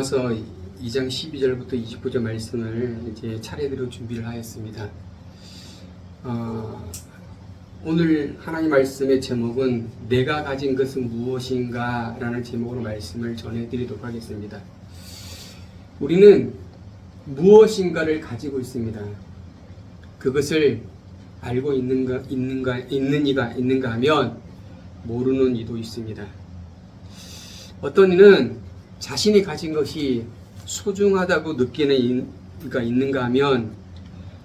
그래서 2장 12절부터 29절 말씀을 이제 차례대로 준비를 하였습니다. 오늘 하나님 말씀의 제목은 내가 가진 것은 무엇인가 라는 제목으로 말씀을 전해드리도록 하겠습니다. 우리는 무엇인가를 가지고 있습니다. 그것을 알고 있는가 하면 모르는 이도 있습니다. 어떤 이는 자신이 가진 것이 소중하다고 느끼는 이가 있는가 하면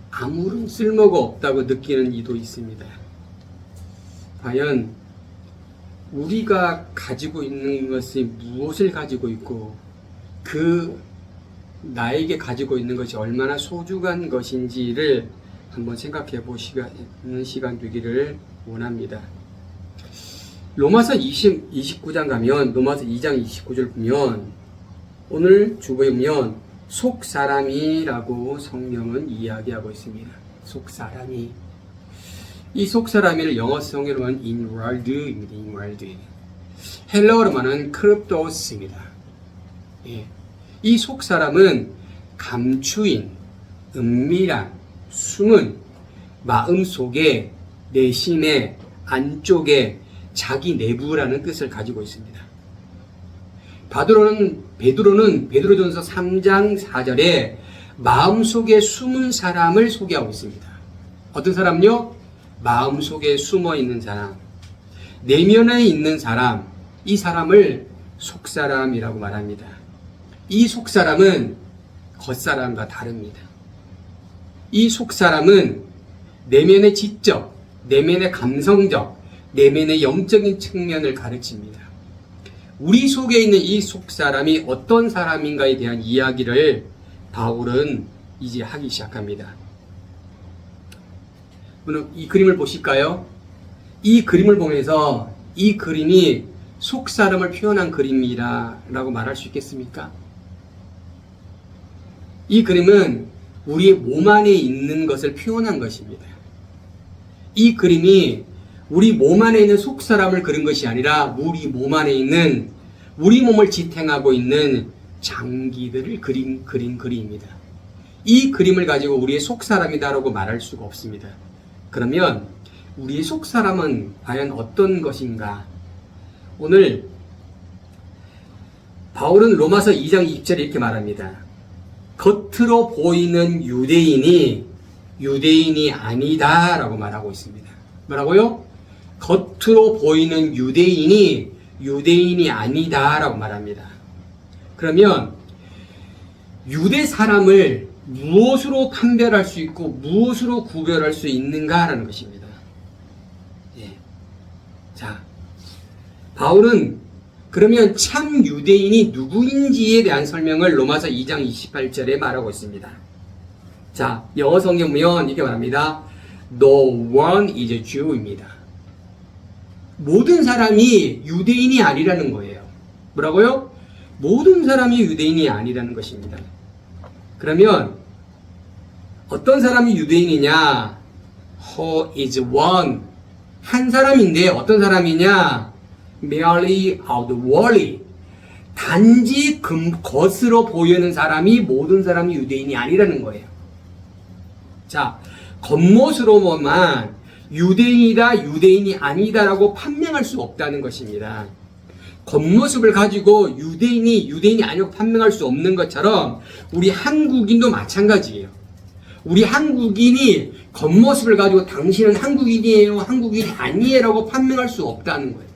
아무런 쓸모가 없다고 느끼는 이도 있습니다. 과연 우리가 가지고 있는 것이 무엇을 가지고 있고 그 나에게 가지고 있는 것이 얼마나 소중한 것인지를 한번 생각해 보시는 시간 되기를 원합니다. 로마서 29장 가면 로마서 2장 29절 보면 오늘 주보에 보면 속사람이라고 성경은 이야기하고 있습니다. 속사람이. 이 속사람이를 영어 성경으로는 inward입니다. inward. 헬라어로는 크립토스입니다. 예. 이 속사람은 감추인, 은밀한, 숨은 마음속에 내심의 안쪽에 자기 내부라는 뜻을 가지고 있습니다. 베드로전서 3장 4절에 마음속에 숨은 사람을 소개하고 있습니다. 어떤 사람요? 마음속에 숨어 있는 사람, 내면에 있는 사람, 이 사람을 속사람이라고 말합니다. 이 속사람은 겉사람과 다릅니다. 이 속사람은 내면의 지적, 내면의 감성적, 내면의 영적인 측면을 가르칩니다. 우리 속에 있는 이 속사람이 어떤 사람인가에 대한 이야기를 바울은 이제 하기 시작합니다. 오늘 이 그림을 보실까요? 이 그림을 보면서 이 그림이 속사람을 표현한 그림이라고 말할 수 있겠습니까? 이 그림은 우리의 몸 안에 있는 것을 표현한 것입니다. 이 그림이 우리 몸 안에 있는 속사람을 그린 것이 아니라 우리 몸 안에 있는 우리 몸을 지탱하고 있는 장기들을 그린 그림입니다. 이 그림을 가지고 우리의 속사람이다라고 말할 수가 없습니다. 그러면 우리의 속사람은 과연 어떤 것인가? 오늘 바울은 로마서 2장 20절에 이렇게 말합니다. 겉으로 보이는 유대인이 아니다 라고 말하고 있습니다. 뭐라고요? 겉으로 보이는 유대인이 아니다 라고 말합니다. 그러면 유대 사람을 무엇으로 판별할 수 있고 무엇으로 구별할 수 있는가 라는 것입니다. 예. 자, 바울은 그러면 참 유대인이 누구인지에 대한 설명을 로마서 2장 28절에 말하고 있습니다. 자, 영어 성경 보면 이렇게 말합니다. No one is a Jew입니다. 모든 사람이 유대인이 아니라는 거예요. 뭐라고요? 모든 사람이 유대인이 아니라는 것입니다. 그러면 어떤 사람이 유대인이냐? Who is one? 한 사람인데 어떤 사람이냐? Merely outwardly. 단지 겉으로 보이는 사람이 모든 사람이 유대인이 아니라는 거예요. 자, 겉모습으로만 유대인이다, 유대인이 아니다라고 판명할 수 없다는 것입니다. 겉모습을 가지고 유대인이 아니라고 판명할 수 없는 것처럼 우리 한국인도 마찬가지예요. 우리 한국인이 겉모습을 가지고 당신은 한국인이에요, 한국인이 아니에요라고 판명할 수 없다는 거예요.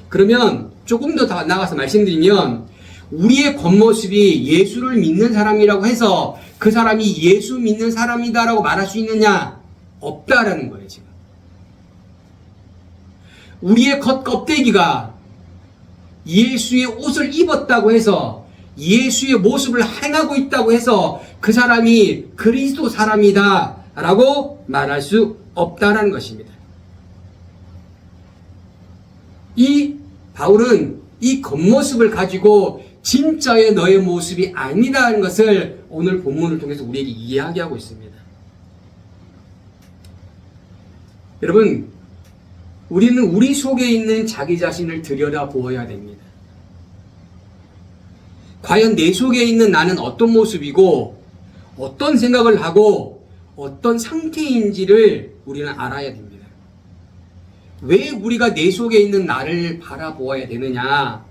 그러면 조금 더 나가서 말씀드리면 우리의 겉모습이 예수를 믿는 사람이라고 해서 그 사람이 예수 믿는 사람이다라고 말할 수 있느냐? 없다라는 거예요, 지금. 우리의 겉껍데기가 예수의 옷을 입었다고 해서 예수의 모습을 행하고 있다고 해서 그 사람이 그리스도 사람이다라고 말할 수 없다라는 것입니다. 이 바울은 이 겉모습을 가지고 진짜의 너의 모습이 아니다는 것을 오늘 본문을 통해서 우리에게 이야기하고 있습니다. 여러분, 우리는 우리 속에 있는 자기 자신을 들여다보아야 됩니다. 과연 내 속에 있는 나는 어떤 모습이고 어떤 생각을 하고 어떤 상태인지를 우리는 알아야 됩니다. 왜 우리가 내 속에 있는 나를 바라보아야 되느냐?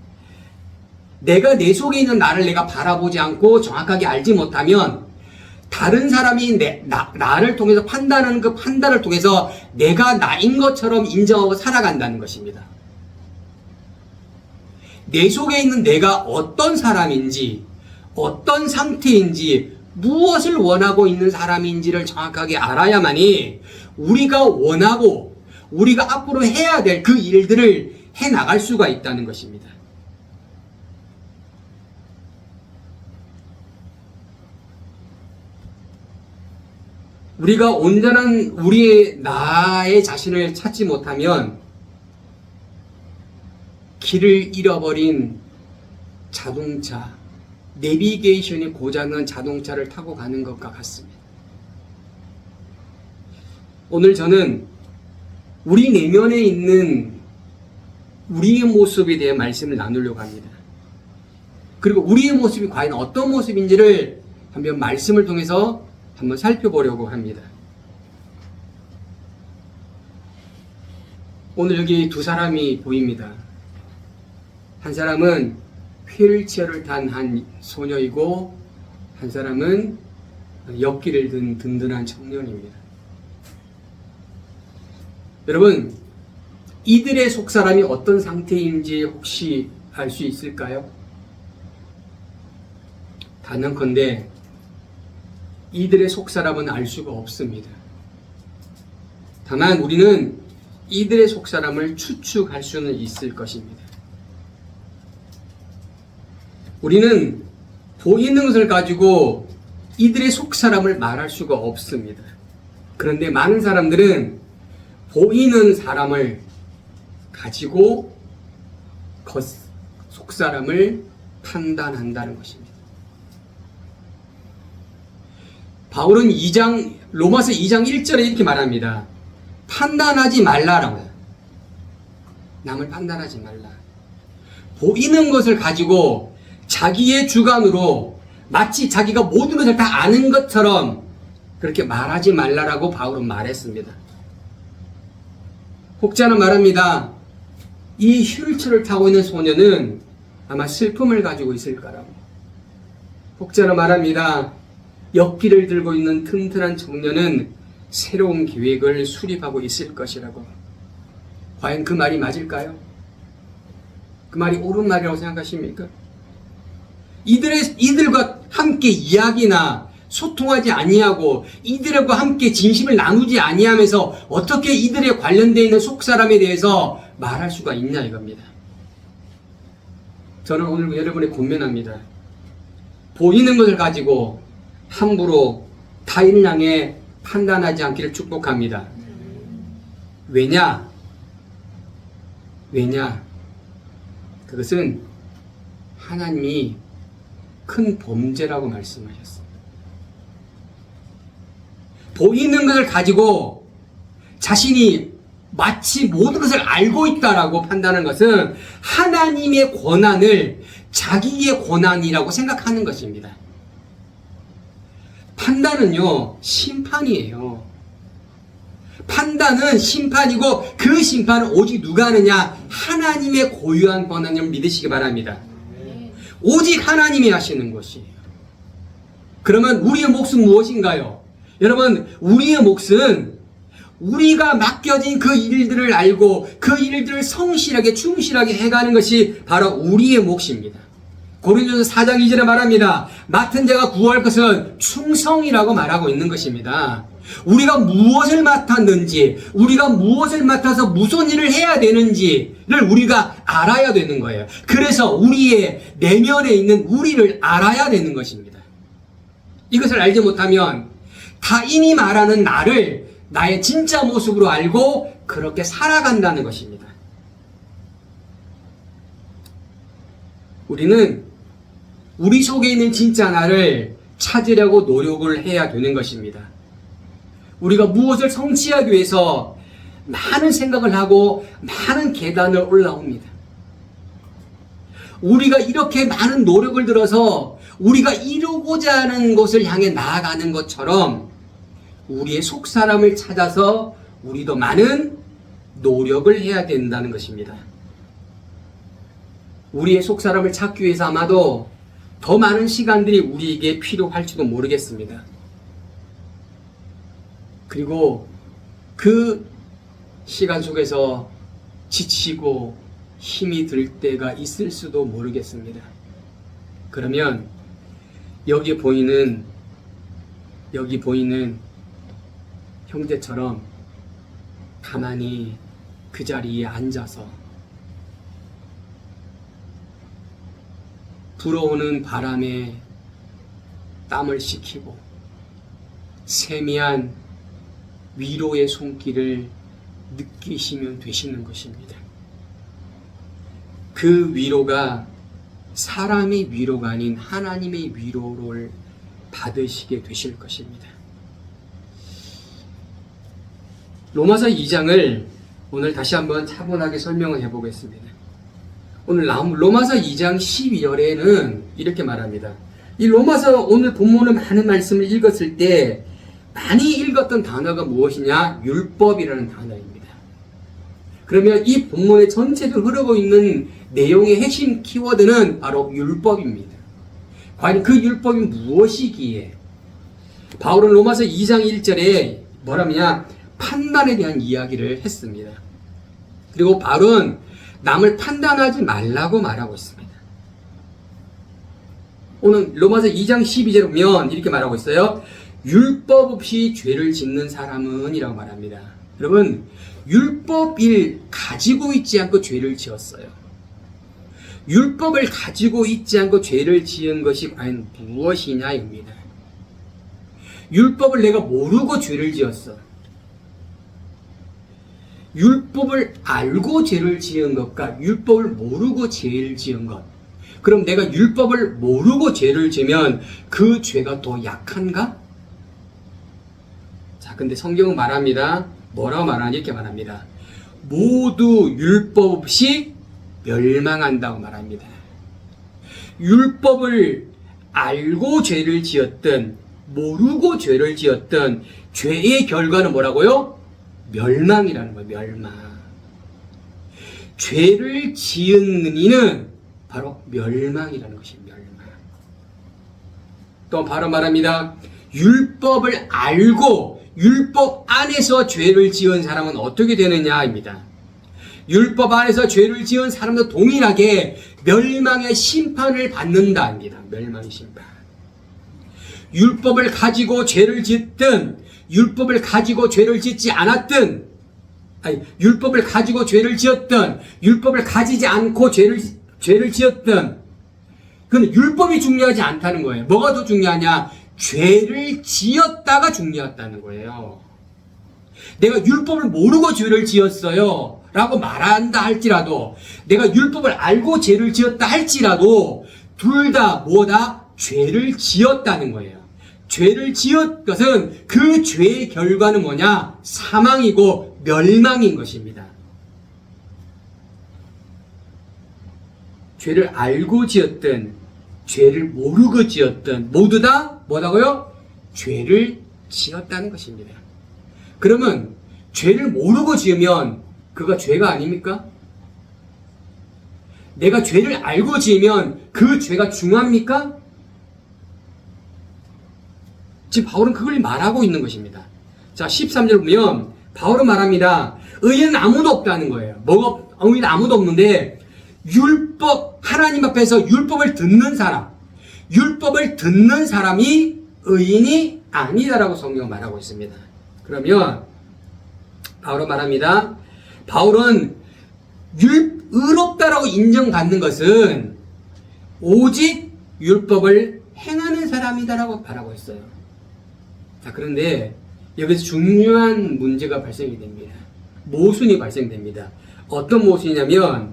내가 내 속에 있는 나를 내가 바라보지 않고 정확하게 알지 못하면 다른 사람이 나를 통해서 판단하는 그 판단을 통해서 내가 나인 것처럼 인정하고 살아간다는 것입니다. 내 속에 있는 내가 어떤 사람인지, 어떤 상태인지, 무엇을 원하고 있는 사람인지를 정확하게 알아야만이 우리가 원하고 우리가 앞으로 해야 될 그 일들을 해 나갈 수가 있다는 것입니다. 우리가 온전한 우리의 나의 자신을 찾지 못하면 길을 잃어버린 자동차, 내비게이션이 고장난 자동차를 타고 가는 것과 같습니다. 오늘 저는 우리 내면에 있는 우리의 모습에 대해 말씀을 나누려고 합니다. 그리고 우리의 모습이 과연 어떤 모습인지를 한번 말씀을 통해서 한번 살펴보려고 합니다. 오늘 여기 두 사람이 보입니다. 한 사람은 휠체어를 탄 한 소녀이고 한 사람은 역기를 든 든든한 청년입니다. 여러분, 이들의 속사람이 어떤 상태인지 혹시 알 수 있을까요? 단언컨대 이들의 속사람은 알 수가 없습니다. 다만 우리는 이들의 속사람을 추측할 수는 있을 것입니다. 우리는 보이는 것을 가지고 이들의 속사람을 말할 수가 없습니다. 그런데 많은 사람들은 보이는 사람을 가지고 속사람을 판단한다는 것입니다. 바울은 로마서 2장 1절에 이렇게 말합니다. 판단하지 말라라고요. 남을 판단하지 말라. 보이는 것을 가지고 자기의 주관으로 마치 자기가 모든 것을 다 아는 것처럼 그렇게 말하지 말라라고 바울은 말했습니다. 혹자는 말합니다. 이 휠체어를 타고 있는 소녀는 아마 슬픔을 가지고 있을 거라고. 혹자는 말합니다. 역기를 들고 있는 튼튼한 청년은 새로운 계획을 수립하고 있을 것이라고. 과연 그 말이 맞을까요? 그 말이 옳은 말이라고 생각하십니까? 이들과 함께 이야기나 소통하지 아니하고 이들과 함께 진심을 나누지 아니하면서 어떻게 이들에 관련되어 있는 속사람에 대해서 말할 수가 있냐 이겁니다. 저는 오늘 여러분에 권면합니다. 보이는 것을 가지고 함부로 타인을 향해 판단하지 않기를 축복합니다. 왜냐? 그것은 하나님이 큰 범죄라고 말씀하셨습니다. 보이는 것을 가지고 자신이 마치 모든 것을 알고 있다라고 판단하는 것은 하나님의 권한을 자기의 권한이라고 생각하는 것입니다. 판단은요, 심판이에요. 판단은 심판이고 그 심판은 오직 누가 하느냐? 하나님의 고유한 권한을 믿으시기 바랍니다. 오직 하나님이 하시는 것이에요. 그러면 우리의 몫은 무엇인가요? 여러분, 우리의 몫은 우리가 맡겨진 그 일들을 알고 그 일들을 성실하게 충실하게 해가는 것이 바로 우리의 몫입니다. 고린도서 4장 2절에 말합니다. 맡은 자가 구할 것은 충성이라고 말하고 있는 것입니다. 우리가 무엇을 맡았는지, 우리가 무엇을 맡아서 무슨 일을 해야 되는지를 우리가 알아야 되는 거예요. 그래서 우리의 내면에 있는 우리를 알아야 되는 것입니다. 이것을 알지 못하면 타인이 말하는 나를 나의 진짜 모습으로 알고 그렇게 살아간다는 것입니다. 우리는 우리 속에 있는 진짜 나를 찾으려고 노력을 해야 되는 것입니다. 우리가 무엇을 성취하기 위해서 많은 생각을 하고 많은 계단을 올라옵니다. 우리가 이렇게 많은 노력을 들어서 우리가 이루고자 하는 곳을 향해 나아가는 것처럼 우리의 속사람을 찾아서 우리도 많은 노력을 해야 된다는 것입니다. 우리의 속사람을 찾기 위해서 아마도 더 많은 시간들이 우리에게 필요할지도 모르겠습니다. 그리고 그 시간 속에서 지치고 힘이 들 때가 있을 수도 모르겠습니다. 그러면 여기 보이는 형제처럼 가만히 그 자리에 앉아서 불어오는 바람에 땀을 식히고 세미한 위로의 손길을 느끼시면 되시는 것입니다. 그 위로가 사람의 위로가 아닌 하나님의 위로를 받으시게 되실 것입니다. 로마서 2장을 오늘 다시 한번 차분하게 설명을 해보겠습니다. 오늘 로마서 2장 12절에는 이렇게 말합니다. 이 로마서 오늘 본문의 많은 말씀을 읽었을 때 많이 읽었던 단어가 무엇이냐? 율법이라는 단어입니다. 그러면 이 본문의 전체적으로 흐르고 있는 내용의 핵심 키워드는 바로 율법입니다. 과연 그 율법이 무엇이기에? 바울은 로마서 2장 1절에 뭐라냐? 판단에 대한 이야기를 했습니다. 그리고 바울은 남을 판단하지 말라고 말하고 있습니다. 오늘 로마서 2장 12절에 보면 이렇게 말하고 있어요. 율법 없이 죄를 짓는 사람은 이라고 말합니다. 여러분, 율법을 가지고 있지 않고 죄를 지었어요. 율법을 가지고 있지 않고 죄를 지은 것이 과연 무엇이냐입니다. 율법을 내가 모르고 죄를 지었어. 율법을 알고 죄를 지은 것과 율법을 모르고 죄를 지은 것. 그럼 내가 율법을 모르고 죄를 지면 그 죄가 더 약한가? 자, 근데 성경은 말합니다. 뭐라고 말하냐? 이렇게 말합니다. 모두 율법 없이 멸망한다고 말합니다. 율법을 알고 죄를 지었든 모르고 죄를 지었든 죄의 결과는 뭐라고요? 멸망이라는 거예요. 멸망. 죄를 지은 이는 바로 멸망이라는 것입니다. 멸망. 또 바로 말합니다. 율법을 알고 율법 안에서 죄를 지은 사람은 어떻게 되느냐입니다. 율법 안에서 죄를 지은 사람도 동일하게 멸망의 심판을 받는다입니다. 멸망의 심판. 율법을 가지고 죄를 짓든 율법을 가지고 죄를 짓지 않았든, 율법을 가지고 죄를 지었든, 율법을 가지지 않고 죄를 지었든, 그건 율법이 중요하지 않다는 거예요. 뭐가 더 중요하냐? 죄를 지었다가 중요하다는 거예요. 내가 율법을 모르고 죄를 지었어요 라고 말한다 할지라도, 내가 율법을 알고 죄를 지었다 할지라도, 둘 다 뭐다? 죄를 지었다는 거예요. 죄를 지은 것은 그 죄의 결과는 뭐냐? 사망이고 멸망인 것입니다. 죄를 알고 지었든 죄를 모르고 지었든 모두 다 뭐라고요? 죄를 지었다는 것입니다. 그러면 죄를 모르고 지으면 그가 죄가 아닙니까? 내가 죄를 알고 지으면 그 죄가 중합니까? 지금 바울은 그걸 말하고 있는 것입니다. 자, 13절 보면 바울은 말합니다. 의인은 아무도 없다는 거예요. 의인은 아무도 없는데 율법, 하나님 앞에서 율법을 듣는 사람이 의인이 아니다라고 성경은 말하고 있습니다. 그러면 바울은 말합니다. 바울은 의롭다라고 인정받는 것은 오직 율법을 행하는 사람이다라고 말하고 있어요. 자, 그런데 여기서 중요한 문제가 발생이 됩니다. 모순이 발생됩니다. 어떤 모순이냐면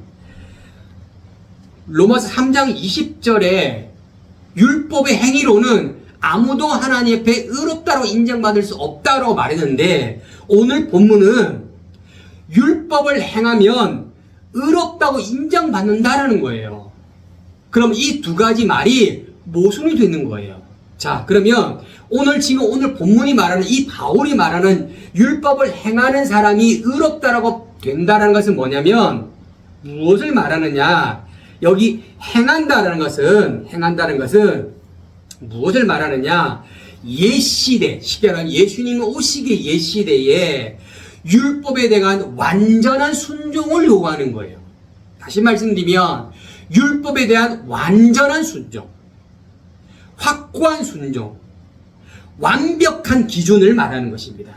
로마서 3장 20절에 율법의 행위로는 아무도 하나님 앞에 의롭다고 인정받을 수 없다고 말했는데 오늘 본문은 율법을 행하면 의롭다고 인정받는다라는 거예요. 그럼 이 두 가지 말이 모순이 되는 거예요. 자, 그러면 오늘 본문이 말하는 이 바울이 말하는 율법을 행하는 사람이 의롭다라고 된다라는 것은 뭐냐면 무엇을 말하느냐? 여기 행한다는 것은 무엇을 말하느냐? 옛시대, 쉽게 말하면 예수님 오시기 옛시대에 율법에 대한 완전한 순종을 요구하는 거예요. 다시 말씀드리면 율법에 대한 완전한 순종, 확고한 순종, 완벽한 기준을 말하는 것입니다.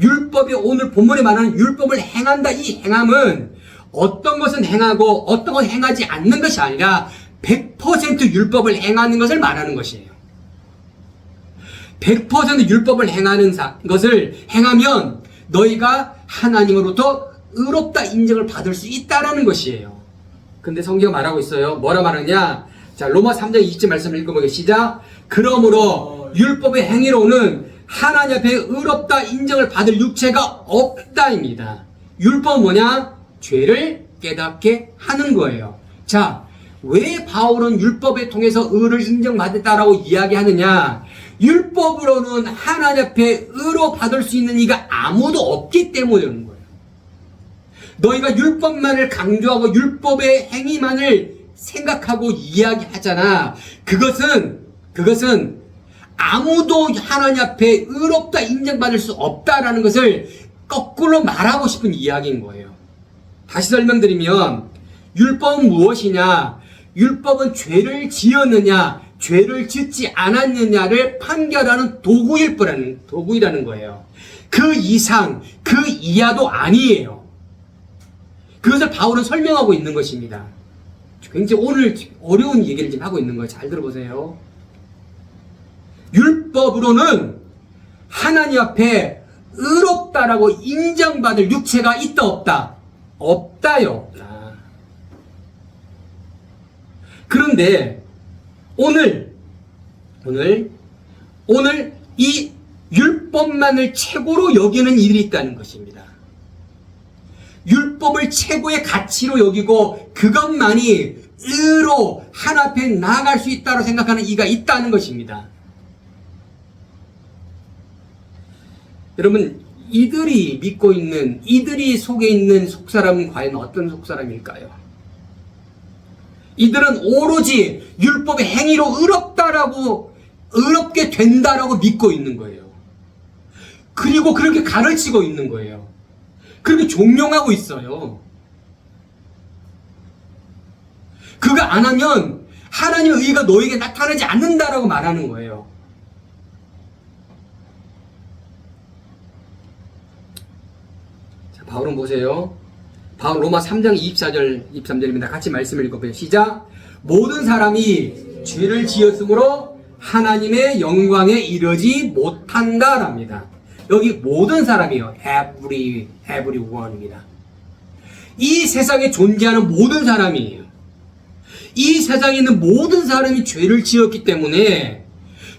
율법이 오늘 본문에 말하는 율법을 행한다, 이 행함은 어떤 것은 행하고 어떤 것은 행하지 않는 것이 아니라 100% 율법을 행하는 것을 말하는 것이에요. 100% 율법을 행하는 것을 행하면 너희가 하나님으로부터 의롭다 인정을 받을 수 있다라는 것이에요. 근데 성경 말하고 있어요. 뭐라 말하냐? 자, 로마 3장 20절 말씀을 읽어보겠습니다. 시작. 그러므로 율법의 행위로는 하나님 앞에 의롭다 인정을 받을 육체가 없다입니다. 율법은 뭐냐? 죄를 깨닫게 하는 거예요. 자, 왜 바울은 율법에 통해서 의를 인정받았다라고 이야기하느냐? 율법으로는 하나님 앞에 의로 받을 수 있는 이가 아무도 없기 때문인 거예요. 너희가 율법만을 강조하고 율법의 행위만을 생각하고 이야기하잖아. 그것은 아무도 하나님 앞에 의롭다 인정받을 수 없다라는 것을 거꾸로 말하고 싶은 이야기인 거예요. 다시 설명드리면 율법은 무엇이냐? 율법은 죄를 지었느냐, 죄를 짓지 않았느냐를 판결하는 도구이라는 거예요. 그 이상, 그 이하도 아니에요. 그것을 바울은 설명하고 있는 것입니다. 굉장히 오늘 어려운 얘기를 지금 하고 있는 거예요. 잘 들어보세요. 율법으로는 하나님 앞에 의롭다라고 인정받을 육체가 있다 없다? 없다요, 없다. 그런데 오늘 이 율법만을 최고로 여기는 일이 있다는 것입니다. 율법을 최고의 가치로 여기고 그것만이 의로 하나님 앞에 나아갈 수 있다고 생각하는 이가 있다는 것입니다. 여러분, 이들이 믿고 있는, 이들이 속에 있는 속사람은 과연 어떤 속사람일까요? 이들은 오로지 율법의 행위로 의롭게 된다라고 믿고 있는 거예요. 그리고 그렇게 가르치고 있는 거예요. 그렇게 종용하고 있어요. 그거 안 하면 하나님의 의가 너에게 나타나지 않는다라고 말하는 거예요. 자, 바울은 보세요. 바울 로마 3장 23절입니다. 같이 말씀을 읽어보세요. 시작. 모든 사람이 죄를 지었으므로 하나님의 영광에 이르지 못한다랍니다. 여기 모든 사람이요. everyone입니다. 이 세상에 존재하는 모든 사람이에요. 이 세상에 있는 모든 사람이 죄를 지었기 때문에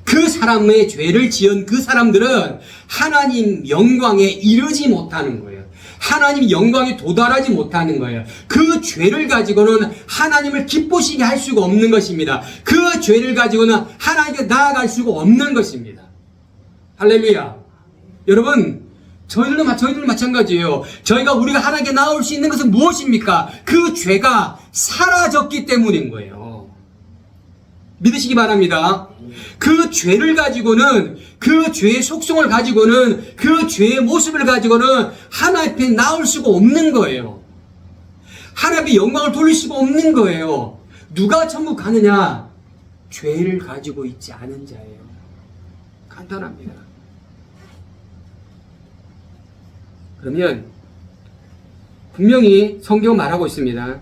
그 사람의 죄를 지은 그 사람들은 하나님 영광에 이르지 못하는 거예요. 하나님 영광에 도달하지 못하는 거예요. 그 죄를 가지고는 하나님을 기쁘시게 할 수가 없는 것입니다. 그 죄를 가지고는 하나님께 나아갈 수가 없는 것입니다. 할렐루야. 여러분, 저희들도 마찬가지예요. 우리가 하나님께 나올 수 있는 것은 무엇입니까? 그 죄가 사라졌기 때문인 거예요. 믿으시기 바랍니다. 그 죄를 가지고는, 그 죄의 속성을 가지고는, 그 죄의 모습을 가지고는 하나님 앞에 나올 수가 없는 거예요. 하나님의 영광을 돌릴 수가 없는 거예요. 누가 천국 가느냐? 죄를 가지고 있지 않은 자예요. 간단합니다. 그러면 분명히 성경은 말하고 있습니다.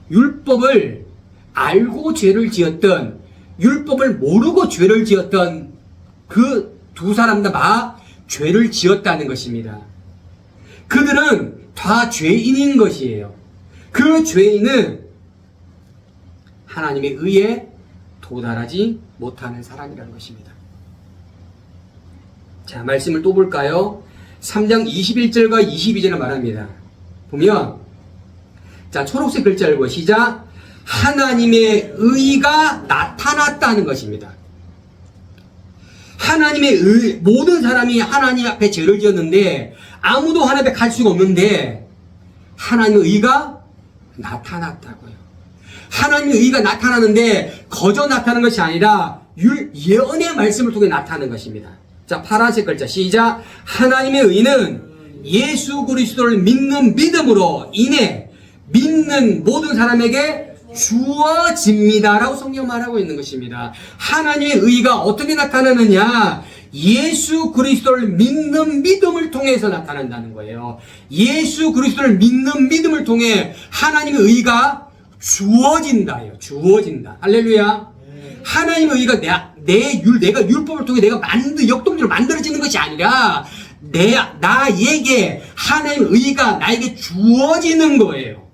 율법을 알고 죄를 지었던, 율법을 모르고 죄를 지었던 그 두 사람 다 죄를 지었다는 것입니다. 그들은 다 죄인인 것이에요. 그 죄인은 하나님의 의에 도달하지 못하는 사람이라는 것입니다. 자, 말씀을 또 볼까요? 3장 21절과 22절을 말합니다. 보면, 자, 초록색 글자 읽고 시작. 하나님의 의가 나타났다는 것입니다. 하나님의 의, 모든 사람이 하나님 앞에 죄를 지었는데 아무도 하나님 앞에 갈 수가 없는데 하나님의 의가 나타났다고요. 하나님의 의가 나타나는데 거저 나타나는 것이 아니라 예언의 말씀을 통해 나타나는 것입니다. 자, 파란색 글자 시작. 하나님의 의는 예수 그리스도를 믿는 믿음으로 인해 믿는 모든 사람에게 주어집니다 라고 성경 말하고 있는 것입니다. 하나님의 의가 어떻게 나타나느냐? 예수 그리스도를 믿는 믿음을 통해서 나타난다는 거예요. 예수 그리스도를 믿는 믿음을 통해 하나님의 의가 주어진다요. 주어진다. 할렐루야. 하나님의 의가 내가 율법을 통해 내가 역동적으로 만들어지는 것이 아니라 나에게 하나님의 의가 나에게 주어지는 거예요.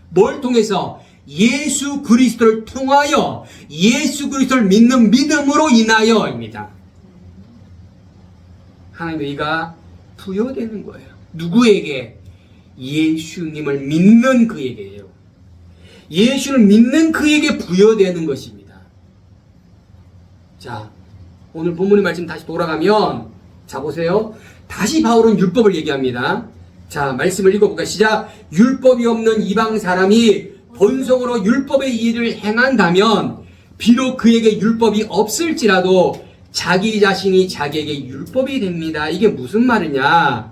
뭘 통해서? 예수 그리스도를 통하여 예수 그리스도를 믿는 믿음으로 인하여입니다. 하나님의 의가 부여되는 거예요. 누구에게? 예수님을 믿는 그에게요. 예수를 믿는 그에게 부여되는 것입니다. 자, 오늘 본문의 말씀 다시 돌아가면 자 보세요. 다시 바울은 율법을 얘기합니다. 자, 말씀을 읽어볼까요? 시작. 율법이 없는 이방 사람이 본성으로 율법의 일을 행한다면 비록 그에게 율법이 없을지라도 자기 자신이 자기에게 율법이 됩니다. 이게 무슨 말이냐?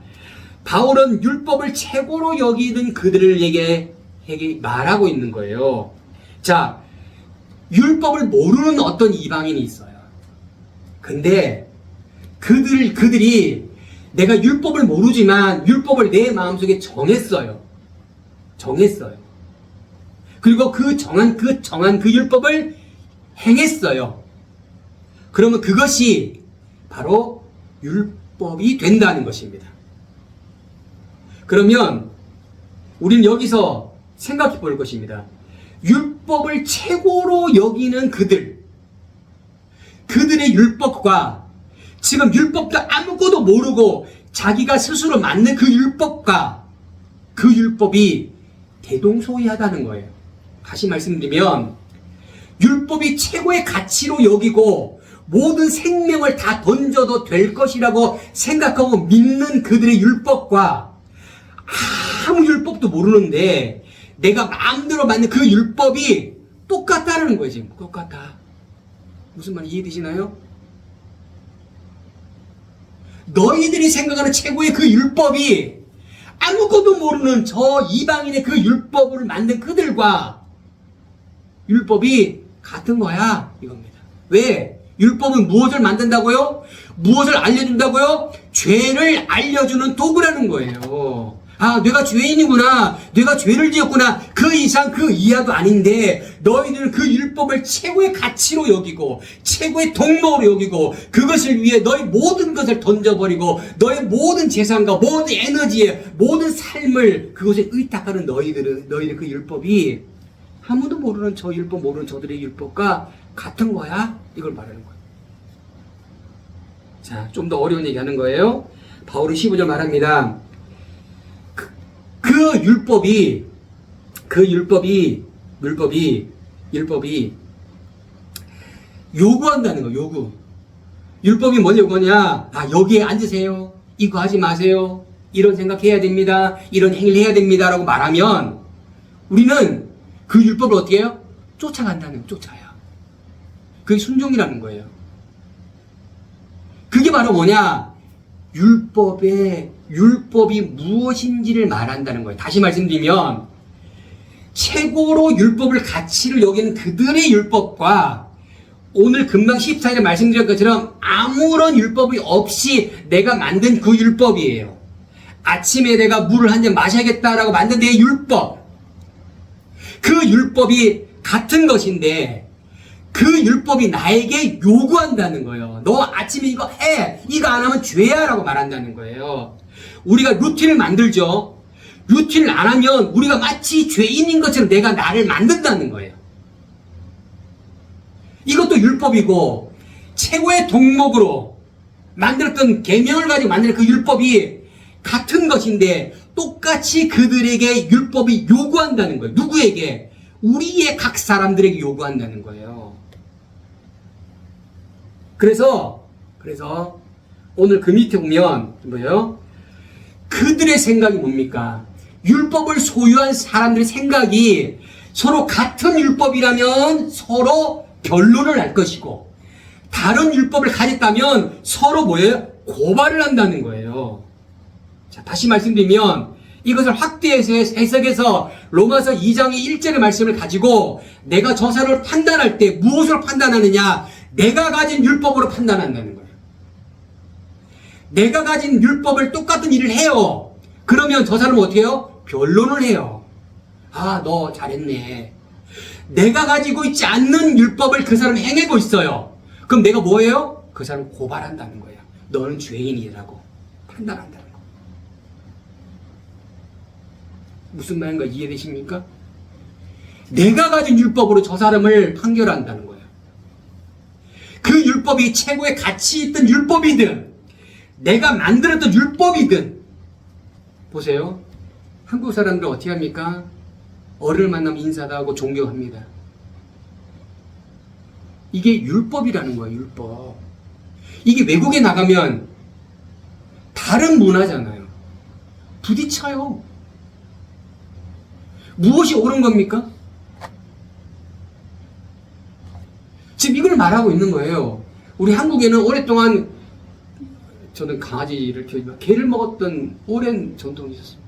바울은 율법을 최고로 여기는 그들에게 말하고 있는 거예요. 자, 율법을 모르는 어떤 이방인이 있어요. 근데 그들이 내가 율법을 모르지만 율법을 내 마음속에 정했어요. 그리고 그 정한 그 율법을 행했어요. 그러면 그것이 바로 율법이 된다는 것입니다. 그러면 우리는 여기서 생각해 볼 것입니다. 율법을 최고로 여기는 그들의 율법과 지금 율법도 아무것도 모르고 자기가 스스로 만든 그 율법과 그 율법이 대동소이하다는 거예요. 다시 말씀드리면 율법이 최고의 가치로 여기고 모든 생명을 다 던져도 될 것이라고 생각하고 믿는 그들의 율법과 아무 율법도 모르는데 내가 마음대로 만든 그 율법이 똑같다는 거예요. 지금 똑같다. 무슨 말 이해되시나요? 너희들이 생각하는 최고의 그 율법이 아무것도 모르는 저 이방인의 그 율법을 만든 그들과 율법이 같은 거야 이겁니다. 왜? 율법은 무엇을 만든다고요? 무엇을 알려준다고요? 죄를 알려주는 도구라는 거예요. 아, 내가 죄인이구나. 내가 죄를 지었구나. 그 이상 그 이하도 아닌데 너희들은 그 율법을 최고의 가치로 여기고 최고의 동로로 여기고 그것을 위해 너희 모든 것을 던져버리고 너희 모든 재산과 모든 에너지에 모든 삶을 그것에 의탁하는 너희들의 그 율법이 아무도 모르는 저 율법 모르는 저들의 율법과 같은 거야. 이걸 말하는 거예요. 자, 좀 더 어려운 얘기 하는 거예요. 바울은 15절 말합니다. 그 율법이 요구한다는 거, 요구. 율법이 뭘 요구하냐? 아, 여기에 앉으세요. 이거 하지 마세요. 이런 생각해야 됩니다. 이런 행위를 해야 됩니다. 라고 말하면 우리는 그 율법을 어떻게 해요? 쫓아간다는, 쫓아요. 그게 순종이라는 거예요. 그게 바로 뭐냐? 율법이 무엇인지를 말한다는 거예요. 다시 말씀드리면 최고로 율법을 가치를 여기는 그들의 율법과 오늘 금방 14일에 말씀드린 것처럼 아무런 율법이 없이 내가 만든 그 율법이에요. 아침에 내가 물을 한 잔 마셔야겠다라고 만든 내 율법, 그 율법이 같은 것인데 그 율법이 나에게 요구한다는 거예요. 너 아침에 이거 해. 이거 안 하면 죄야 라고 말한다는 거예요. 우리가 루틴을 만들죠. 루틴을 안 하면 우리가 마치 죄인인 것처럼 내가 나를 만든다는 거예요. 이것도 율법이고 최고의 덕목으로 만들었던 계명을 가지고 만든 그 율법이 같은 것인데 똑같이 그들에게 율법이 요구한다는 거예요. 누구에게? 우리의 각 사람들에게 요구한다는 거예요. 그래서 오늘 그 밑에 보면 뭐예요? 그들의 생각이 뭡니까? 율법을 소유한 사람들의 생각이 서로 같은 율법이라면 서로 변론을 할 것이고, 다른 율법을 가졌다면 서로 뭐예요? 고발을 한다는 거예요. 자, 다시 말씀드리면 이것을 확대해서 해석해서 로마서 2장의 1절의 말씀을 가지고 내가 저 사람을 판단할 때 무엇으로 판단하느냐? 내가 가진 율법으로 판단한다는 거예요. 내가 가진 율법을 똑같은 일을 해요. 그러면 저 사람은 어떻게 해요? 변론을 해요. 아, 너 잘했네. 내가 가지고 있지 않는 율법을 그 사람이 행하고 있어요. 그럼 내가 뭐예요? 그 사람을 고발한다는 거예요. 너는 죄인이라고 판단한다는 거예요. 무슨 말인가 이해되십니까? 내가 가진 율법으로 저 사람을 판결한다는 거예요. 그 율법이 최고의 가치 있던 율법이든 내가 만들었던 율법이든, 보세요. 한국 사람들은 어떻게 합니까? 어른을 만나면 인사도 하고 존경합니다. 이게 율법이라는 거예요. 율법. 이게 외국에 나가면 다른 문화잖아요. 부딪혀요. 무엇이 옳은 겁니까? 지금 이걸 말하고 있는 거예요. 우리 한국에는 오랫동안, 저는 강아지를 키우지만 개를 먹었던 오랜 전통이 있었습니다.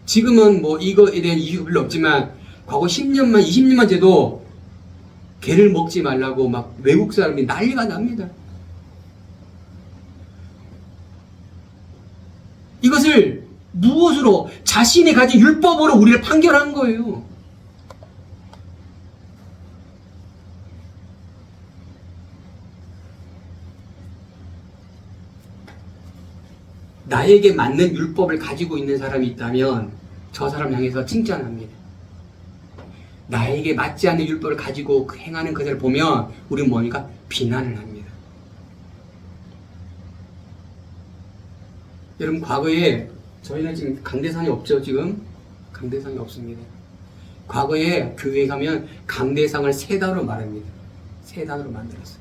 지금은 뭐 이거에 대한 이유가 별로 없지만 과거 10년만 20년만 돼도 개를 먹지 말라고 막 외국 사람이 난리가 납니다. 이것을 무엇으로? 자신이 가진 율법으로 우리를 판결한 거예요. 나에게 맞는 율법을 가지고 있는 사람이 있다면 저 사람 향해서 칭찬합니다. 나에게 맞지 않는 율법을 가지고 행하는 그들을 보면 우리는 뭐니까? 비난을 합니다. 여러분, 과거에 저희는 지금 강대상이 없죠. 지금 강대상이 없습니다. 과거에 교회에 가면 강대상을 세 단어로 말합니다. 세 단어로 만들었어요.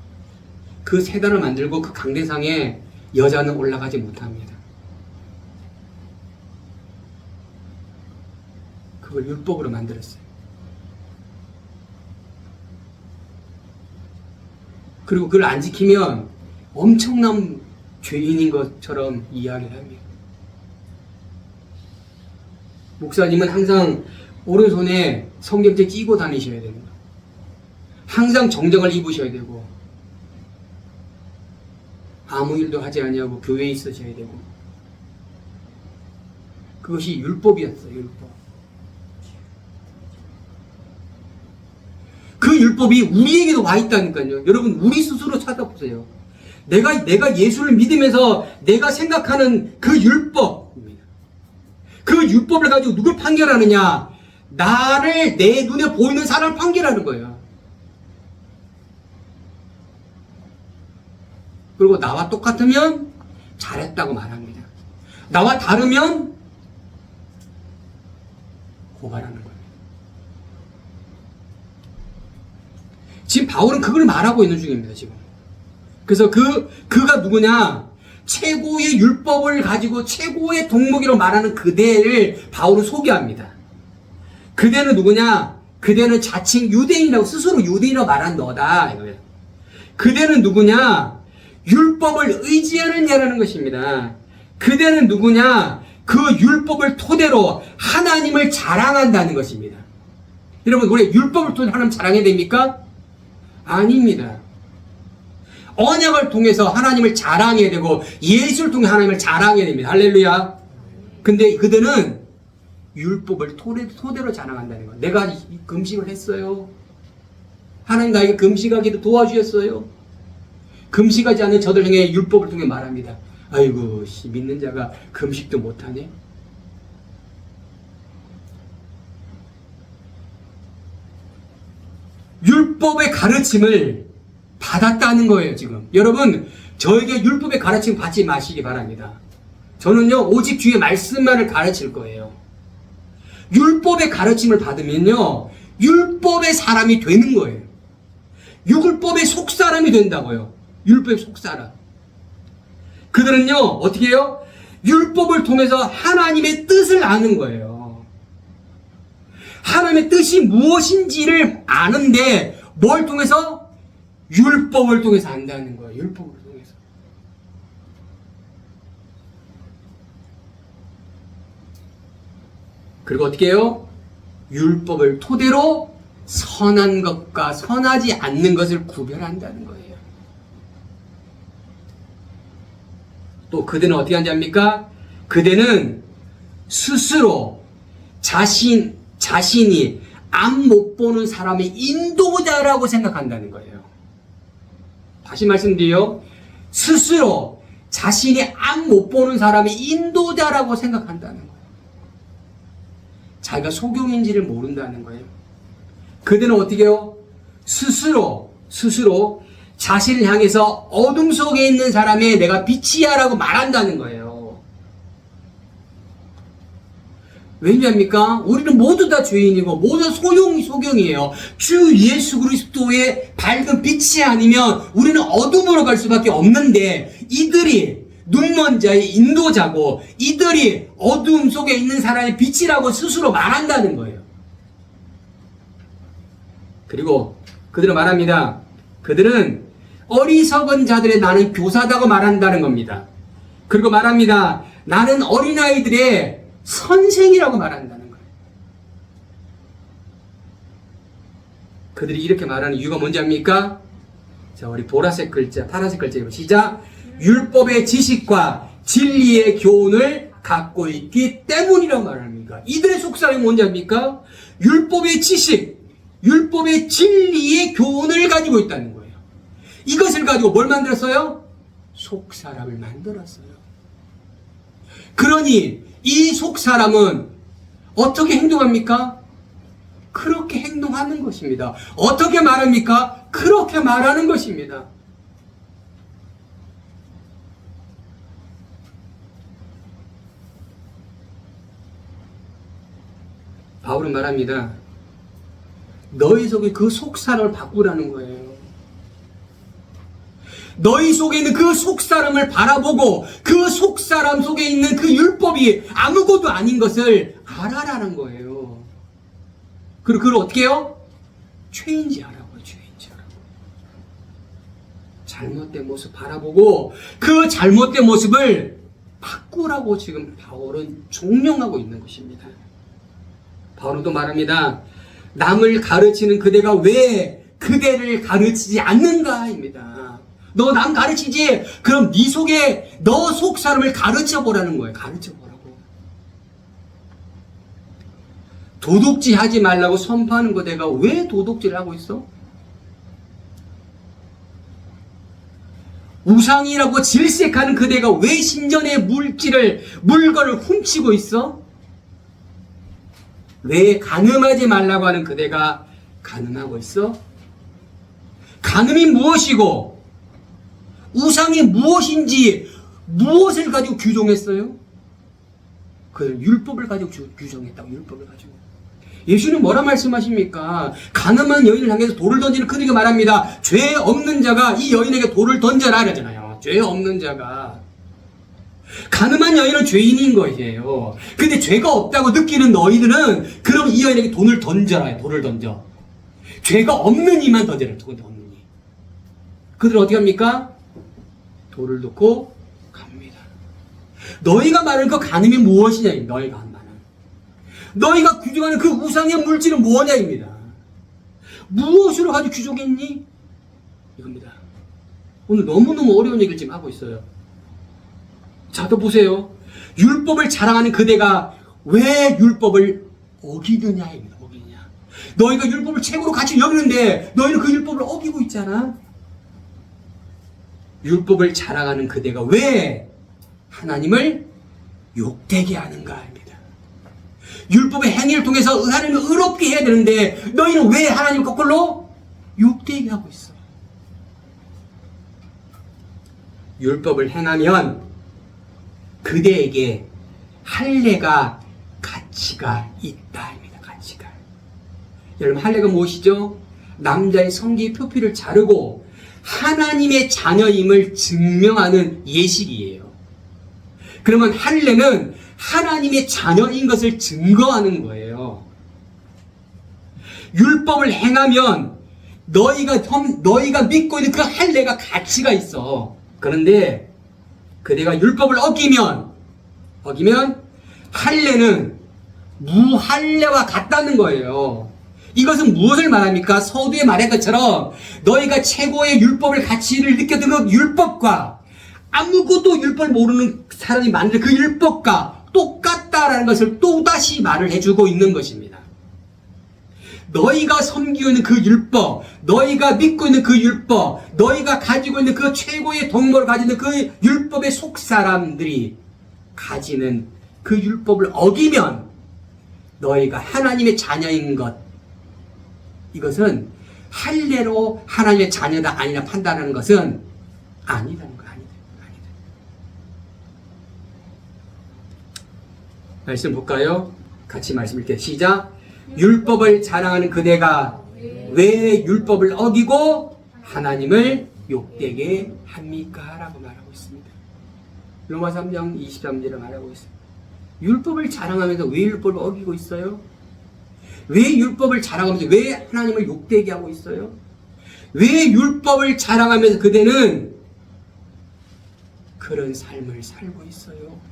그 세 단어를 만들고 그 강대상에 여자는 올라가지 못합니다. 그걸 율법으로 만들었어요. 그리고 그걸 안 지키면 엄청난 죄인인 것처럼 이야기를 합니다. 목사님은 항상 오른손에 성경책 끼고 다니셔야 됩니다. 항상 정장을 입으셔야 되고, 아무 일도 하지 아니하고 교회에 있으셔야 되고, 그것이 율법이었어요. 율법. 그 율법이 우리에게도 와 있다니까요. 여러분, 우리 스스로 찾아보세요. 내가 예수를 믿으면서 내가 생각하는 그 율법입니다. 그 율법을 가지고 누굴 판결하느냐? 나를, 내 눈에 보이는 사람을 판결하는 거예요. 그리고 나와 똑같으면 잘했다고 말합니다. 나와 다르면 고발하는 거예요. 지금 바울은 그걸 말하고 있는 중입니다. 지금. 그래서 그가 누구냐? 최고의 율법을 가지고 최고의 동목이라고 말하는 그대를 바울은 소개합니다. 그대는 누구냐? 그대는 자칭 유대인이라고, 스스로 유대인이라고 말한 너다, 이거예요. 그대는 누구냐? 율법을 의지하는 자라는 것입니다. 그대는 누구냐? 그 율법을 토대로 하나님을 자랑한다는 것입니다. 여러분, 우리 율법을 토대로 하나님 자랑해야 됩니까? 아닙니다. 언약을 통해서 하나님을 자랑해야 되고, 예수를 통해 하나님을 자랑해야 됩니다. 할렐루야. 근데 그들은 율법을 토대로 자랑한다는 거예요. 내가 금식을 했어요. 하나님 나에게 금식하기도 도와주셨어요. 금식하지 않는 저들 향해 율법을 통해 말합니다. 아이고, 믿는 자가 금식도 못하네. 율법의 가르침을 받았다는 거예요. 지금 여러분, 저에게 율법의 가르침 받지 마시기 바랍니다. 저는요, 오직 주의 말씀만을 가르칠 거예요. 율법의 가르침을 받으면요, 율법의 사람이 되는 거예요. 율법의 속사람이 된다고요. 율법의 속사람. 그들은요, 어떻게 해요? 율법을 통해서 하나님의 뜻을 아는 거예요. 하나님의 뜻이 무엇인지를 아는데 뭘 통해서? 율법을 통해서 안다는 거예요. 율법을 통해서. 그리고 어떻게 해요? 율법을 토대로 선한 것과 선하지 않는 것을 구별한다는 거예요. 또 그대는 어떻게 하는지 압니까? 그대는 스스로 자신이 앞 못 보는 사람의 인도자라고 생각한다는 거예요. 다시 말씀드려요. 스스로 자신이 앞 못 보는 사람의 인도자라고 생각한다는 거예요. 자기가 소경인지를 모른다는 거예요. 그들은 어떻게 해요? 스스로 자신을 향해서 어둠 속에 있는 사람의 내가 빛이야 라고 말한다는 거예요. 왜냐합니까? 우리는 모두 다 죄인이고 모두 다 소경이에요. 주 예수 그리스도의 밝은 빛이 아니면 우리는 어둠으로 갈 수밖에 없는데, 이들이 눈먼 자의 인도자고 이들이 어둠 속에 있는 사람의 빛이라고 스스로 말한다는 거예요. 그리고 그들은 말합니다. 그들은 어리석은 자들의 나는 교사다고 말한다는 겁니다. 그리고 말합니다. 나는 어린아이들의 선생이라고 말한다는 거예요. 그들이 이렇게 말하는 이유가 뭔지 압니까? 자, 우리 보라색 글자, 파란색 글자로 시작. 율법의 지식과 진리의 교훈을 갖고 있기 때문이라고 말합니다. 이들의 속사람이 뭔지 압니까? 율법의 지식, 율법의 진리의 교훈을 가지고 있다는 거예요. 이것을 가지고 뭘 만들었어요? 속사람을 만들었어요. 그러니 이 속사람은 어떻게 행동합니까? 그렇게 행동하는 것입니다. 어떻게 말합니까? 그렇게 말하는 것입니다. 바울은 말합니다. 너희 속에 그 속사람을 바꾸라는 거예요. 너희 속에 있는 그 속사람을 바라보고 그 속사람 속에 있는 그 율법이 아무것도 아닌 것을 알아라는 거예요. 그리고 그걸 어떻게 해요? 죄인지 알아보고, 죄인지 알아보고. 잘못된 모습 바라보고 그 잘못된 모습을 바꾸라고 지금 바울은 종용하고 있는 것입니다. 바울은 또 말합니다. 남을 가르치는 그대가 왜 그대를 가르치지 않는가입니다. 너 남 가르치지? 그럼 네 속에 너 속 사람을 가르쳐 보라는 거예요. 가르쳐 보라고. 도둑질 하지 말라고 선포하는 그대가 왜 도둑질을 하고 있어? 우상이라고 질색하는 그대가 왜 신전의 물건을 훔치고 있어? 왜 간음하지 말라고 하는 그대가 간음하고 있어? 간음이 무엇이고 우상이 무엇인지 무엇을 가지고 규정했어요? 그 율법을 가지고 규정했다고. 율법을 가지고. 예수는 뭐라 말씀하십니까? 간음한 여인을 향해서 돌을 던지는 그들에게 말합니다. 죄 없는 자가 이 여인에게 돌을 던져라 그러잖아요. 죄 없는 자가. 간음한 여인은 죄인인 것이에요. 근데 죄가 없다고 느끼는 너희들은 그럼 이 여인에게 돈을 던져라. 돌을 던져. 죄가 없는 이만 던져라. 돈이 없는 이. 그들은 어떻게 합니까? 돌을 놓고 갑니다. 너희가 말하는 그 간음이 무엇이냐? 너희가 한 말은. 너희가 규정하는 그 우상의 물질은 뭐냐입니다. 무엇으로 가지고 규정했니? 이겁니다. 오늘 너무너무 어려운 얘기를 지금 하고 있어요. 자, 또 보세요. 율법을 자랑하는 그대가 왜 율법을 어기느냐입니다. 어기느냐. 너희가 율법을 최고로 가치 여기는데 너희는 그 율법을 어기고 있잖아. 율법을 자랑하는 그대가 왜 하나님을 욕되게 하는가입니다. 율법의 행위를 통해서 하나님을 의롭게 해야 되는데 너희는 왜 하나님을 거꾸로 욕되게 하고 있어? 율법을 행하면 그대에게 할례가 가치가 있다입니다. 가치가. 여러분, 할례가 무엇이죠? 남자의 성기 표피를 자르고 하나님의 자녀임을 증명하는 예식이에요. 그러면 할례는 하나님의 자녀인 것을 증거하는 거예요. 율법을 행하면 너희가 믿고 있는 그 할례가 가치가 있어. 그런데 그대가 율법을 어기면 할례는 무할례와 같다는 거예요. 이것은 무엇을 말합니까? 서두에 말한 것처럼 너희가 최고의 율법을 가치를 느꼈던 그 율법과 아무것도 율법을 모르는 사람이 만든 그 율법과 똑같다라는 것을 또다시 말을 해주고 있는 것입니다. 너희가 섬기고 있는 그 율법, 너희가 믿고 있는 그 율법, 너희가 가지고 있는 그 최고의 덕목을 가지는 그 율법의 속사람들이 가지는 그 율법을 어기면 너희가 하나님의 자녀인 것, 이것은 할례로 하나님의 자녀다 아니라 판단하는 것은 아니라는 거야. 아니다. 말씀 볼까요? 같이 말씀 읽게. 시작. 율법을 자랑하는 그대가 왜 율법을 어기고 하나님을 욕되게 합니까? 라고 말하고 있습니다. 로마 3장 23절에 말하고 있습니다. 율법을 자랑하면서 왜 율법을 어기고 있어요? 왜 율법을 자랑하면서 왜 하나님을 욕되게 하고 있어요? 왜 율법을 자랑하면서 그대는 그런 삶을 살고 있어요?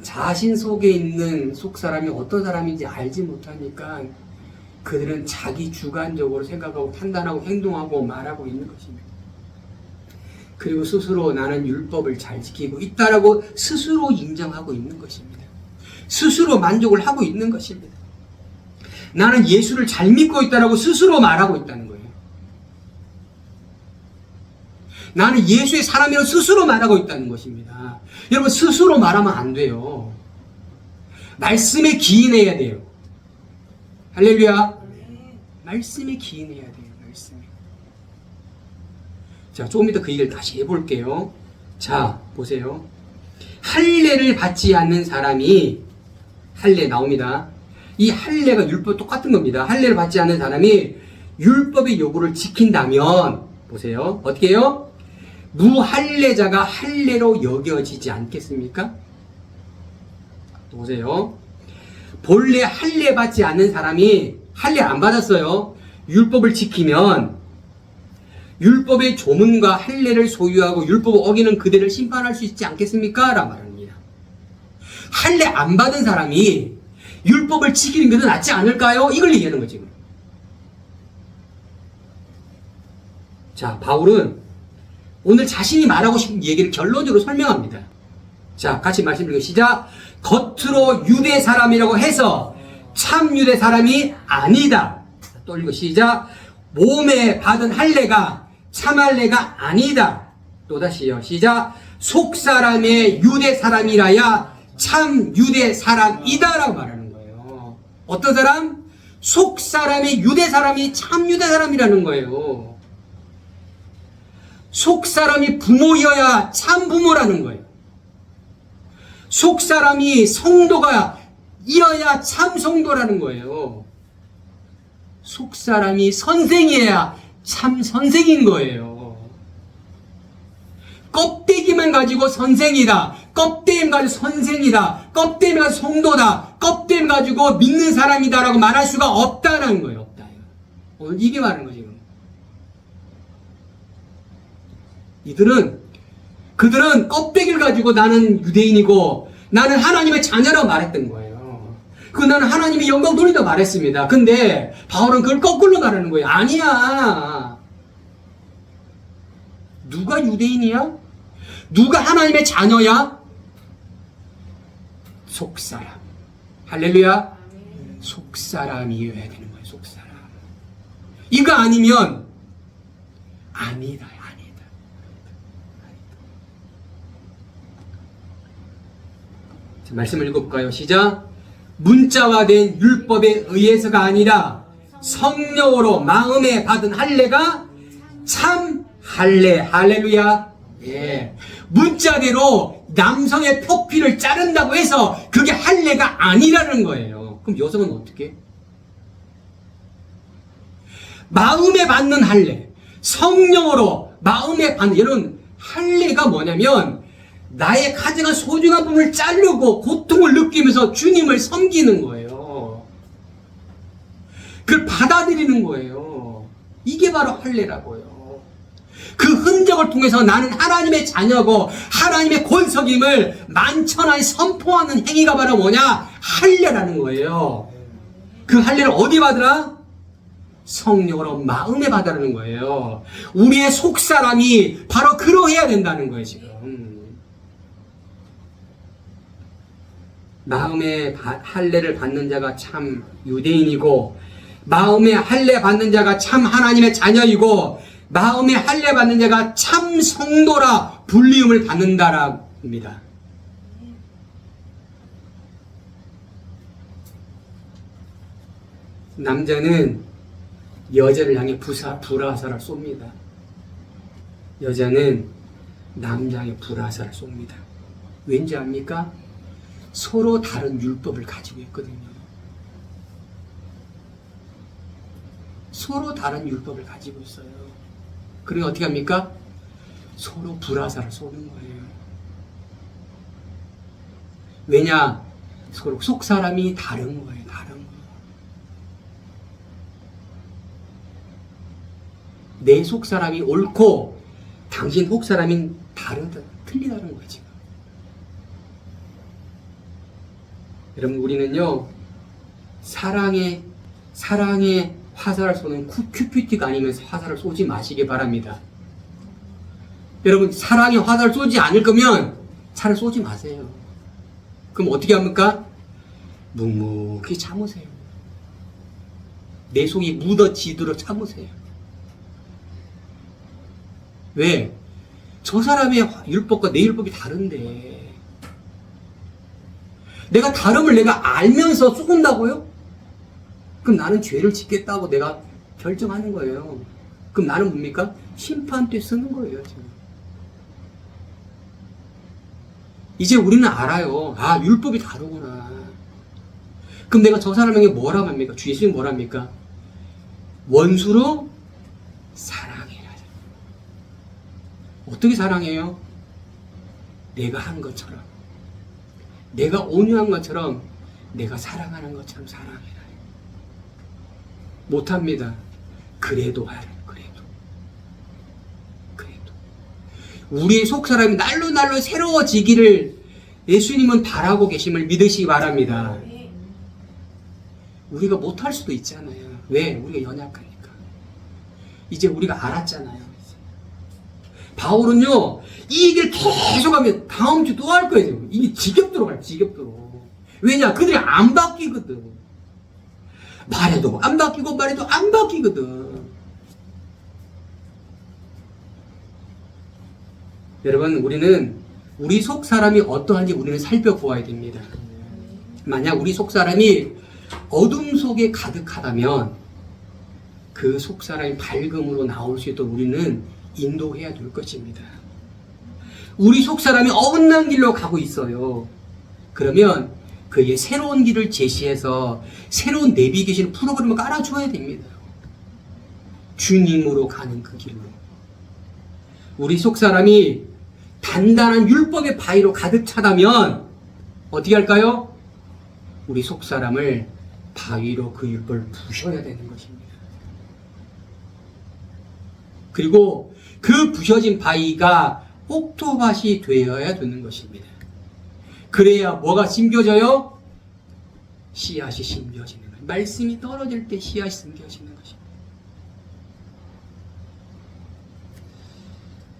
자신 속에 있는 속사람이 어떤 사람인지 알지 못하니까 그들은 자기 주관적으로 생각하고 판단하고 행동하고 말하고 있는 것입니다. 그리고 스스로 나는 율법을 잘 지키고 있다라고 스스로 인정하고 있는 것입니다. 스스로 만족을 하고 있는 것입니다. 나는 예수를 잘 믿고 있다라고 스스로 말하고 있다는 거예요. 나는 예수의 사람이라고 스스로 말하고 있다는 것입니다. 여러분, 스스로 말하면 안 돼요. 말씀에 기인해야 돼요. 할렐루야. 말씀에 기인해야 돼요. 말씀에. 자, 조금 이따 그 얘기를 다시 해볼게요. 자, 보세요. 할례를 받지 않는 사람이, 할례 나옵니다. 이 할례가 율법 똑같은 겁니다. 할례를 받지 않는 사람이 율법의 요구를 지킨다면, 보세요. 어떻게 해요? 무할례자가 할례로 여겨지지 않겠습니까? 보세요. 본래 할례 받지 않는 사람이 할례 안 받았어요. 율법을 지키면 율법의 조문과 할례를 소유하고 율법을 어기는 그들을 심판할 수 있지 않겠습니까? 라고 말합니다. 할례 안 받은 사람이 율법을 지키는 게 더 낫지 않을까요? 이걸 얘기하는 거지. 자, 바울은 오늘 자신이 말하고 싶은 얘기를 결론적으로 설명합니다. 자, 같이 말씀드리고 시작. 겉으로 유대 사람이라고 해서 참 유대 사람이 아니다. 또 읽고 시작. 몸에 받은 할례가 참 할례가 아니다. 또다시요. 시작. 속 사람의 유대 사람이라야 참 유대 사람이다라고 말하는 거예요. 어떤 사람? 속 사람의 유대 사람이 참 유대 사람이라는 거예요. 속 사람이 부모여야 참 부모라는 거예요. 속 사람이 성도가 이어야 참 성도라는 거예요. 속 사람이 선생이어야 참 선생인 거예요. 껍데기만 가지고 선생이다. 껍데기만 가지고 선생이다. 껍데기만 가지고 성도다. 껍데기만 가지고 믿는 사람이다라고 말할 수가 없다는 거예요. 없다. 오늘 이게 말하는 거지. 그들은 껍데기를 가지고 나는 유대인이고 나는 하나님의 자녀라고 말했던 거예요. 나는 하나님의 영광 돌린다 말했습니다. 근데 바울은 그걸 거꾸로 말하는 거예요. 아니야. 누가 유대인이야? 누가 하나님의 자녀야? 속사람. 할렐루야. 속사람이어야 되는 거예요. 속사람. 이거 아니면 아니다. 말씀을 읽어볼까요? 시작. 문자화된 율법에 의해서가 아니라 성령으로 마음에 받은 할례가 참 할례. 할렐루야. 예. 문자대로 남성의 표피를 자른다고 해서 그게 할례가 아니라는 거예요. 그럼 여성은 어떻게? 마음에 받는 할례, 성령으로 마음에 받는, 여러분 할례가 뭐냐면 나의 가장한 소중한 부분을 자르고 고통을 느끼면서 주님을 섬기는 거예요. 그걸 받아들이는 거예요. 이게 바로 할례라고요. 그 흔적을 통해서 나는 하나님의 자녀고 하나님의 권속임을 만천하에 선포하는 행위가 바로 뭐냐? 할례라는 거예요. 그 할례를 어디 받으라? 성령으로 마음에 받으라는 거예요. 우리의 속사람이 바로 그러해야 된다는 거예요, 지금. 마음의 할례를 받는 자가 참 유대인이고, 마음의 할례 받는 자가 참 하나님의 자녀이고, 마음의 할례 받는 자가 참 성도라 불리움을 받는다랍니다. 남자는 여자를 향해 불화살을 쏩니다. 여자는 남자에게 불화살을 쏩니다. 왠지 압니까? 서로 다른 율법을 가지고 있거든요. 서로 다른 율법을 가지고 있어요. 그러니 어떻게 합니까? 서로 불화살을 쏘는 거예요. 왜냐? 서로 속사람이 다른 거예요. 다른 거. 내 속사람이 옳고 당신 속사람이 틀리다는 거지. 여러분, 우리는요, 사랑에 화살을 쏘는 큐피티가 아니면 화살을 쏘지 마시기 바랍니다. 여러분, 사랑에 화살을 쏘지 않을 거면 차를 쏘지 마세요. 그럼 어떻게 합니까? 묵묵히 참으세요. 내 속이 묻어지도록 참으세요. 왜? 저 사람의 율법과 내 율법이 다른데 내가 다름을 내가 알면서 쏘는다고요? 그럼 나는 죄를 짓겠다고 내가 결정하는 거예요. 그럼 나는 뭡니까? 심판 때 쓰는 거예요, 지금. 이제 우리는 알아요. 아, 율법이 다르구나. 그럼 내가 저 사람에게 뭐라고 합니까? 주 예수님 뭐랍니까? 원수로 사랑해야 돼. 어떻게 사랑해요? 내가 한 것처럼, 내가 온유한 것처럼, 내가 사랑하는 것처럼 사랑해라. 못합니다. 그래도 하라. 그래도 우리의 속사람이 날로 새로워지기를 예수님은 바라고 계심을 믿으시기 바랍니다. 우리가 못할 수도 있잖아요. 왜? 우리가 연약하니까. 이제 우리가 알았잖아요. 바울은요, 이 길 계속하면 다음 주 또 할 거예요. 이게 지겹도록 할, 지겹도록. 왜냐? 그들이 안 바뀌거든. 말해도 안 바뀌고 말해도 안 바뀌거든. 여러분, 우리는 우리 속 사람이 어떠한지 우리는 살펴보아야 됩니다. 만약 우리 속 사람이 어둠 속에 가득하다면 그 속 사람이 밝음으로 나올 수 있도록 우리는 인도해야 될 것입니다. 우리 속 사람이 어긋난 길로 가고 있어요. 그러면 그의 새로운 길을 제시해서 새로운 내비게이션 프로그램을 깔아줘야 됩니다. 주님으로 가는 그 길로. 우리 속사람이 단단한 율법의 바위로 가득 차다면 어떻게 할까요? 우리 속사람을 바위로 그 율법을 부셔야 되는 것입니다. 그리고 그 부셔진 바위가 옥토밭이 되어야 되는 것입니다. 그래야 뭐가 심겨져요? 씨앗이 심겨지는 거예요. 말씀이 떨어질 때 씨앗이 심겨지는 것입니다.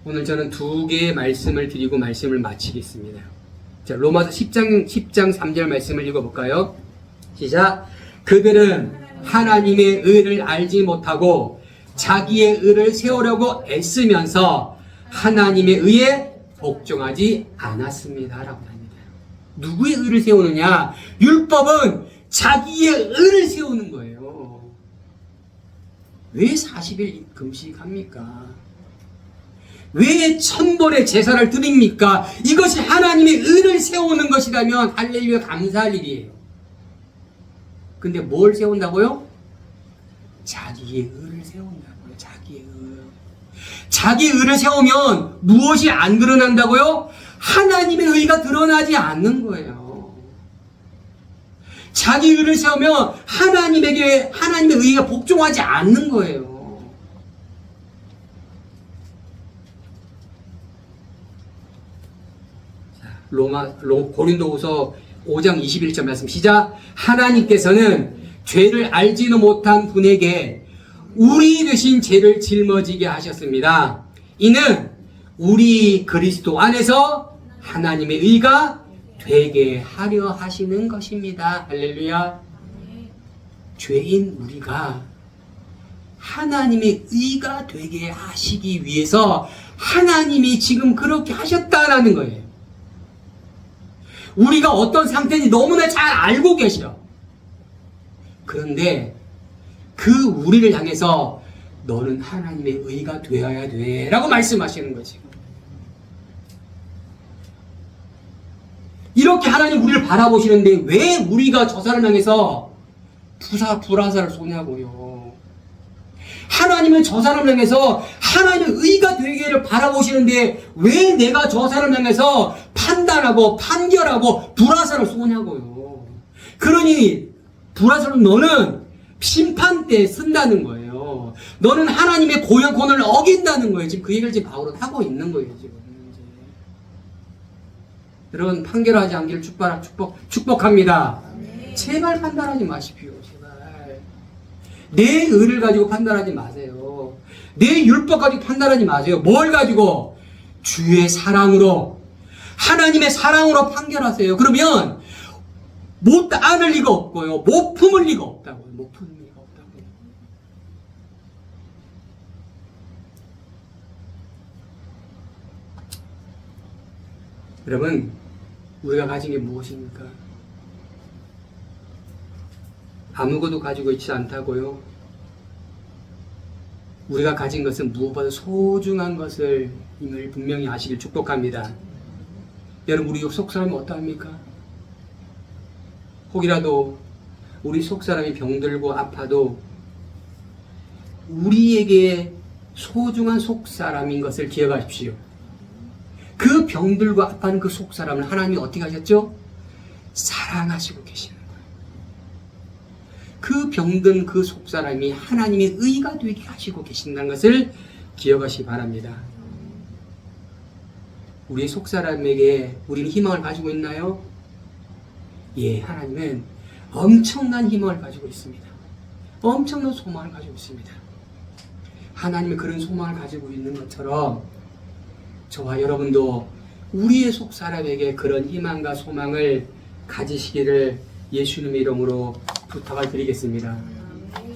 오늘 저는 두 개의 말씀을 드리고 말씀을 마치겠습니다. 자, 로마서 10장 3절 말씀을 읽어볼까요? 시작. 그들은 하나님의 의를 알지 못하고 자기의 의를 세우려고 애쓰면서 하나님의 의에 복종하지 않았습니다. 라고 합니다. 누구의 의를 세우느냐? 율법은 자기의 의를 세우는 거예요. 왜 40일 금식합니까? 왜 1000번의 제사를 드립니까? 이것이 하나님의 의를 세우는 것이라면 할렐루야 감사할 일이에요. 근데 뭘 세운다고요? 자기의 의를 세운다고요. 자기의 의. 자기의 의를 세우면 무엇이 안 드러난다고요? 하나님의 의가 드러나지 않는 거예요. 자기 의를 세우면 하나님의 의가 복종하지 않는 거예요. 고린도후서 5장 21절 말씀 시작. 하나님께서는 죄를 알지도 못한 분에게 우리 되신 죄를 짊어지게 하셨습니다. 이는 우리 그리스도 안에서 하나님의 의가 되게 하려 하시는 것입니다. 할렐루야. 죄인 우리가 하나님의 의가 되게 하시기 위해서 하나님이 지금 그렇게 하셨다라는 거예요. 우리가 어떤 상태인지 너무나 잘 알고 계셔. 그런데 그 우리를 향해서 너는 하나님의 의가 되어야 돼 라고 말씀하시는 거지. 이렇게 하나님 우리를 바라보시는데 왜 우리가 저 사람을 향해서 불화살을 쏘냐고요. 하나님은 저 사람을 향해서 하나님의 의가 되기를 바라보시는데 왜 내가 저 사람을 향해서 판단하고 판결하고 불화살을 쏘냐고요. 그러니 불화살은 너는 심판 때 쓴다는 거예요. 너는 하나님의 고용 권한을 어긴다는 거예요. 지금 그 얘기를 지금 바울은 하고 있는 거예요. 지금. 여러분 판결하지 않기를 축복합니다. 제발 판단하지 마십시오. 제발. 내 의를 가지고 판단하지 마세요. 내 율법 가지고 판단하지 마세요. 뭘 가지고? 주의 사랑으로, 하나님의 사랑으로 판결하세요. 그러면 못 안을 리가 없고요. 못 품을 리가 없다고요. 못 품을 리가 없다고요. 여러분, 우리가 가진 게 무엇입니까? 아무것도 가지고 있지 않다고요. 우리가 가진 것은 무엇보다 소중한 것을 임을 분명히 아시길 축복합니다. 여러분, 우리 속사람이 어떠합니까? 혹이라도 우리 속사람이 병들고 아파도 우리에게 소중한 속사람인 것을 기억하십시오. 그 병들고 아파하는 그 속사람을 하나님이 어떻게 하셨죠? 사랑하시고 계시는 거예요. 그 병든 그 속사람이 하나님의 의가 되게 하시고 계신다는 것을 기억하시기 바랍니다. 우리 속사람에게 우리는 희망을 가지고 있나요? 예, 하나님은 엄청난 희망을 가지고 있습니다. 엄청난 소망을 가지고 있습니다. 하나님은 그런 소망을 가지고 있는 것처럼 저와 여러분도 우리의 속사람에게 그런 희망과 소망을 가지시기를 예수님의 이름으로 부탁을 드리겠습니다.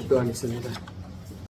기도하겠습니다.